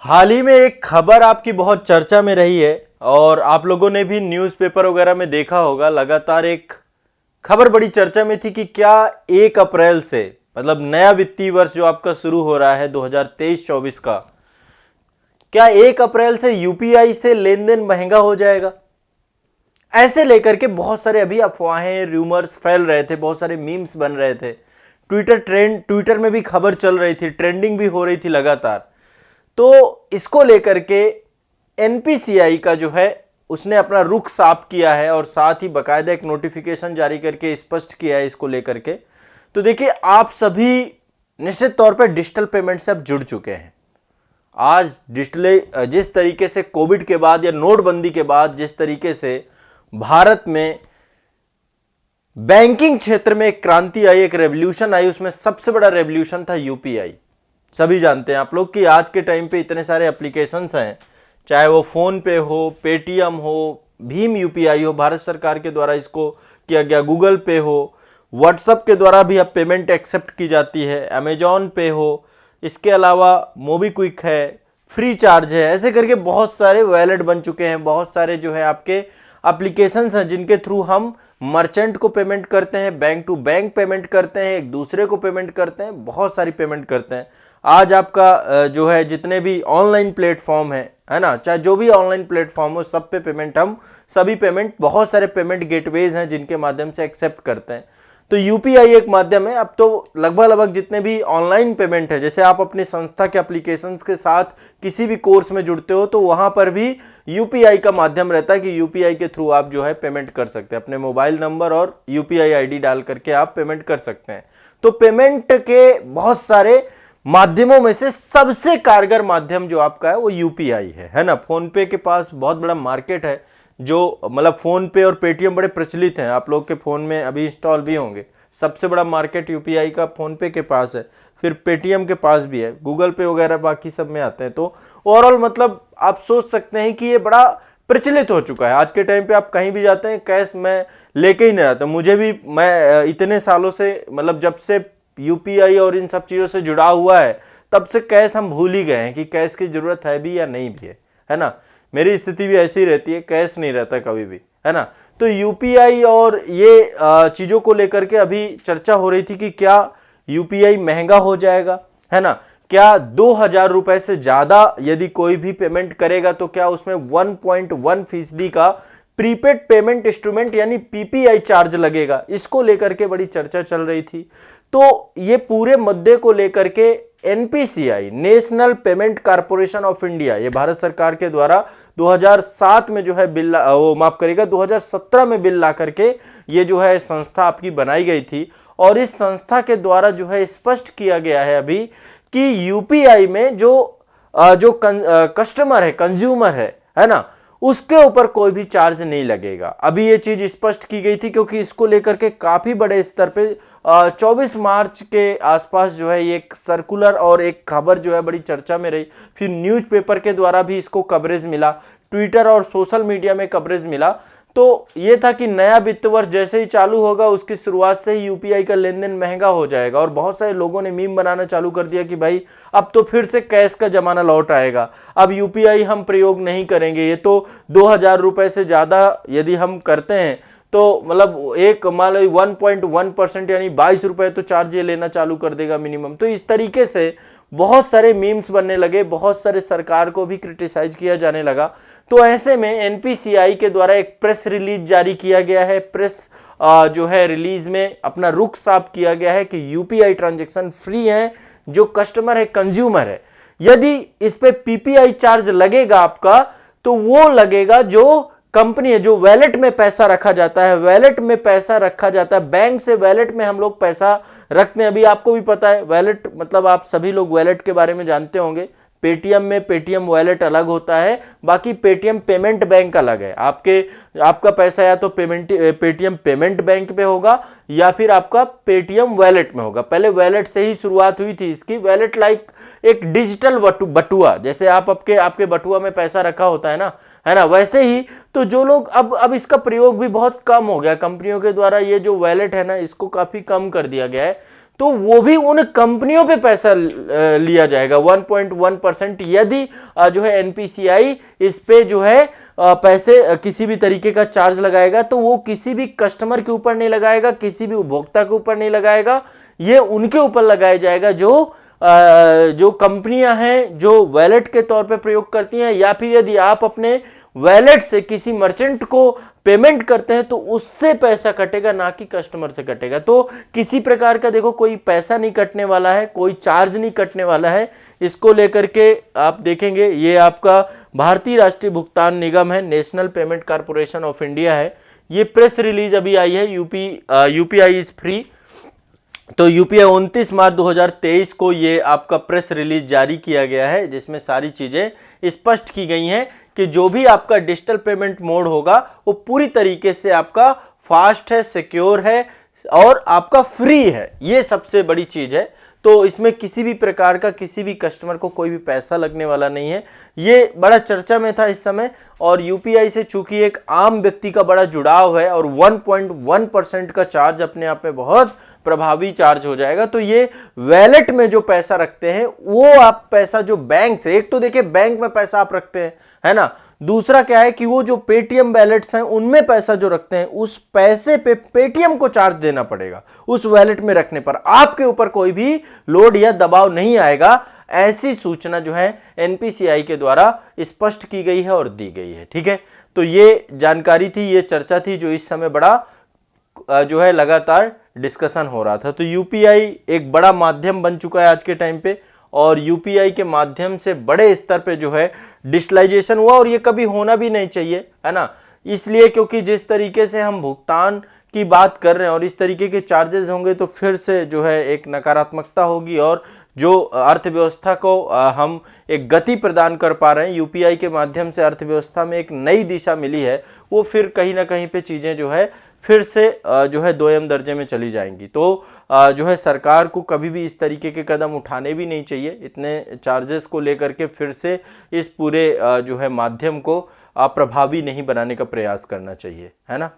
हाल ही में एक खबर आपकी बहुत चर्चा में रही है और आप लोगों ने भी न्यूज़पेपर वगैरह में देखा होगा। लगातार एक खबर बड़ी चर्चा में थी कि क्या 1 अप्रैल से मतलब नया वित्तीय वर्ष जो आपका शुरू हो रहा है 2023-24 का, क्या 1 अप्रैल से यूपीआई से लेन देन महंगा हो जाएगा। ऐसे लेकर के बहुत सारे अभी अफवाहें रूमर्स फैल रहे थे, बहुत सारे मीम्स बन रहे थे। ट्विटर में भी खबर चल रही थी, ट्रेंडिंग भी हो रही थी लगातार। तो इसको लेकर के एनपीसीआई का जो है उसने अपना रुख साफ किया है और साथ ही बकायदा एक नोटिफिकेशन जारी करके स्पष्ट किया है इसको लेकर के। तो देखिए, आप सभी निश्चित तौर पर डिजिटल पेमेंट से अब जुड़ चुके हैं। आज डिजिटल जिस तरीके से कोविड के बाद या नोटबंदी के बाद जिस तरीके से भारत में बैंकिंग क्षेत्र में एक क्रांति आई, एक रेवोल्यूशन आई, उसमें सबसे बड़ा रेवोल्यूशन था यूपीआई। सभी जानते हैं आप लोग कि आज के टाइम पे इतने सारे एप्लीकेशंस हैं, चाहे वो फोन पे हो, पेटीएम हो, भीम यूपीआई हो, भारत सरकार के द्वारा इसको किया गया, गूगल पे हो, व्हाट्सएप के द्वारा भी अब पेमेंट एक्सेप्ट की जाती है, अमेजॉन पे हो, इसके अलावा मोबीक्विक है, फ्री चार्ज है, ऐसे करके बहुत सारे वैलेट बन चुके हैं। बहुत सारे जो है आपके एप्लीकेशंस हैं जिनके थ्रू हम मर्चेंट को पेमेंट करते हैं, बैंक टू बैंक पेमेंट करते हैं, एक दूसरे को पेमेंट करते हैं, बहुत सारी पेमेंट करते हैं। आज आपका जो है जितने भी ऑनलाइन प्लेटफॉर्म है ना, चाहे जो भी ऑनलाइन प्लेटफॉर्म हो, सब पे पेमेंट हम सभी पेमेंट, बहुत सारे पेमेंट गेटवेज हैं जिनके माध्यम से एक्सेप्ट करते हैं। तो यूपीआई एक माध्यम है। अब तो लगभग जितने भी ऑनलाइन पेमेंट है, जैसे आप अपनी संस्था के एप्लीकेशंस के साथ किसी भी कोर्स में जुड़ते हो तो वहां पर भी यूपीआई का माध्यम रहता है कि यूपीआई के थ्रू आप जो है पेमेंट कर सकते हैं। अपने मोबाइल नंबर और यूपीआई आईडी डाल करके आप पेमेंट कर सकते हैं। तो पेमेंट के बहुत सारे माध्यमों में से सबसे कारगर माध्यम जो आपका है वो यूपीआई है ना। फोन पे के पास बहुत बड़ा मार्केट है, जो मतलब फोन पे और पेटीएम बड़े प्रचलित हैं, आप लोग के फोन में अभी इंस्टॉल भी होंगे। सबसे बड़ा मार्केट यूपीआई का फोन पे के पास है, फिर पेटीएम के पास भी है, गूगल पे वगैरह बाकी सब में आते हैं। तो ओवरऑल मतलब आप सोच सकते हैं कि ये बड़ा प्रचलित हो चुका है। आज के टाइम पे आप कहीं भी जाते हैं, कैश मैं लेके ही नहीं आता। मुझे भी, मैं इतने सालों से मतलब जब से यूपीआई और इन सब चीज़ों से जुड़ा हुआ है तब से कैश हम भूल ही गए हैं कि कैश की जरूरत है भी या नहीं भी है ना। मेरी स्थिति भी ऐसी रहती है, कैश नहीं रहता कभी भी, है ना। तो यूपीआई और ये चीज़ों को लेकर के अभी चर्चा हो रही थी कि क्या यूपीआई महंगा हो जाएगा, है ना। क्या 2,000 रुपए से ज़्यादा यदि कोई भी पेमेंट करेगा तो क्या उसमें 1.1% का प्रीपेड पेमेंट इंस्ट्रूमेंट यानी पीपीआई चार्ज लगेगा। इसको लेकर के बड़ी चर्चा चल रही थी। तो ये पूरे मुद्दे को लेकर के NPCI, national payment corporation of India, ये भारत सरकार के द्वारा 2007 में जो है बिल, वो माफ करेगा 2017 में बिल ला करके ये जो है संस्था आपकी बनाई गई थी। और इस संस्था के द्वारा जो है स्पष्ट किया गया है अभी कि यूपीआई में जो कस्टमर है, कंज्यूमर है ना, उसके ऊपर कोई भी चार्ज नहीं लगेगा। अभी ये चीज स्पष्ट की गई थी क्योंकि इसको लेकर के काफी बड़े स्तर पे 24 मार्च के आसपास जो है ये एक सर्कुलर और एक खबर जो है बड़ी चर्चा में रही। फिर न्यूज़पेपर के द्वारा भी इसको कवरेज मिला, ट्विटर और सोशल मीडिया में कवरेज मिला। तो ये था कि नया वित्त वर्ष जैसे ही चालू होगा उसकी शुरुआत से ही यूपीआई का लेन देन महंगा हो जाएगा। और बहुत सारे लोगों ने मीम बनाना चालू कर दिया कि भाई अब तो फिर से कैश का जमाना लौट आएगा, अब यूपीआई हम प्रयोग नहीं करेंगे। ये तो 2,000 रुपए से ज़्यादा यदि हम करते हैं तो मतलब एक मान लो 1.1% यानी 22 रुपए तो चार्ज ये लेना चालू कर देगा मिनिमम। तो इस तरीके से बहुत सारे मीम्स बनने लगे, बहुत सारे सरकार को भी क्रिटिसाइज किया जाने लगा। तो ऐसे में एनपीसीआई के द्वारा एक प्रेस रिलीज जारी किया गया है। प्रेस जो है रिलीज में अपना रुख साफ किया गया है कि यूपीआई ट्रांजैक्शन फ्री है, जो कस्टमर है, कंज्यूमर है। यदि इस पे पीपीआई चार्ज लगेगा आपका तो वो लगेगा जो कंपनी है, जो वैलेट में पैसा रखा जाता है, वैलेट में पैसा रखा जाता है, बैंक से वैलेट में हम लोग पैसा रखते हैं। अभी आपको भी पता है वैलेट मतलब आप सभी लोग वैलेट के बारे में जानते होंगे। पेटीएम में पेटीएम वैलेट अलग होता है, बाकी पेटीएम पेमेंट बैंक अलग है। आपका पैसा या तो पेटीएम पेमेंट बैंक पे होगा या फिर आपका पेटीएम वैलेट में होगा। पहले वैलेट से ही शुरुआत हुई थी इसकी। वैलेट लाइक एक डिजिटल बटुआ, जैसे आपके बटुआ में पैसा रखा होता है ना, वैसे ही। तो जो लोग अब इसका प्रयोग भी बहुत कम हो गया कंपनियों के द्वारा, ये जो वैलेट है ना इसको काफी कम कर दिया गया है। तो वो भी उन कंपनियों पे पैसा लिया जाएगा 1.1%। यदि जो है एनपीसीआई इस पे जो है पैसे किसी भी तरीके का चार्ज लगाएगा तो वो किसी भी कस्टमर के ऊपर नहीं लगाएगा, किसी भी उपभोक्ता के ऊपर नहीं लगाएगा, ये उनके ऊपर लगाया जाएगा जो कंपनियां हैं जो वैलेट के तौर पे प्रयोग करती हैं, या फिर यदि आप अपने वैलेट से किसी मर्चेंट को पेमेंट करते हैं तो उससे पैसा कटेगा, ना कि कस्टमर से कटेगा। तो किसी प्रकार का देखो कोई पैसा नहीं कटने वाला है, कोई चार्ज नहीं कटने वाला है। इसको लेकर के आप देखेंगे ये आपका भारतीय राष्ट्रीय भुगतान निगम है, national payment corporation of India है। ये प्रेस रिलीज अभी आई है, यूपीआई इज फ्री। तो यूपीआई 29 मार्च 2023 को ये आपका प्रेस रिलीज जारी किया गया है, जिसमें सारी चीजें स्पष्ट की गई हैं कि जो भी आपका डिजिटल पेमेंट मोड होगा वो पूरी तरीके से आपका फास्ट है, सिक्योर है और आपका फ्री है। ये सबसे बड़ी चीज है। तो इसमें किसी भी प्रकार का किसी भी कस्टमर को कोई भी पैसा लगने वाला नहीं है। ये बड़ा चर्चा में था इस समय, और यूपीआई से चूंकि एक आम व्यक्ति का बड़ा जुड़ाव है और 1.1% का चार्ज अपने आप में बहुत प्रभावी चार्ज हो जाएगा। तो ये वैलेट में जो पैसा रखते हैं वो आप पैसा जो बैंक से, एक तो देखिए बैंक में पैसा आप रखते हैं, है ना, दूसरा क्या है कि वो जो पेटीएम वैलेट्स हैं उनमें पैसा जो रखते हैं उस पैसे पे पेटीएम को चार्ज देना पड़ेगा। उस वैलेट में रखने पर आपके ऊपर कोई भी लोड या दबाव नहीं आएगा। ऐसी सूचना जो है एनपीसीआई के द्वारा स्पष्ट की गई है और दी गई है। ठीक है, तो ये जानकारी थी, ये चर्चा थी जो इस समय बड़ा जो है लगातार डिस्कशन हो रहा था। तो यूपीआई एक बड़ा माध्यम बन चुका है आज के टाइम पे, और यूपीआई के माध्यम से बड़े स्तर पे जो है डिजिटलाइजेशन हुआ, और ये कभी होना भी नहीं चाहिए, है ना। इसलिए क्योंकि जिस तरीके से हम भुगतान की बात कर रहे हैं और इस तरीके के चार्जेस होंगे तो फिर से जो है एक नकारात्मकता होगी, और जो अर्थव्यवस्था को हम एक गति प्रदान कर पा रहे हैं यूपीआई के माध्यम से, अर्थव्यवस्था में एक नई दिशा मिली है, वो फिर कहीं ना कहीं पे चीज़ें जो है फिर से जो है दोयम दर्जे में चली जाएंगी। तो जो है सरकार को कभी भी इस तरीके के कदम उठाने भी नहीं चाहिए, इतने चार्जेस को लेकर के फिर से इस पूरे जो है माध्यम को प्रभावी नहीं बनाने का प्रयास करना चाहिए, है ना।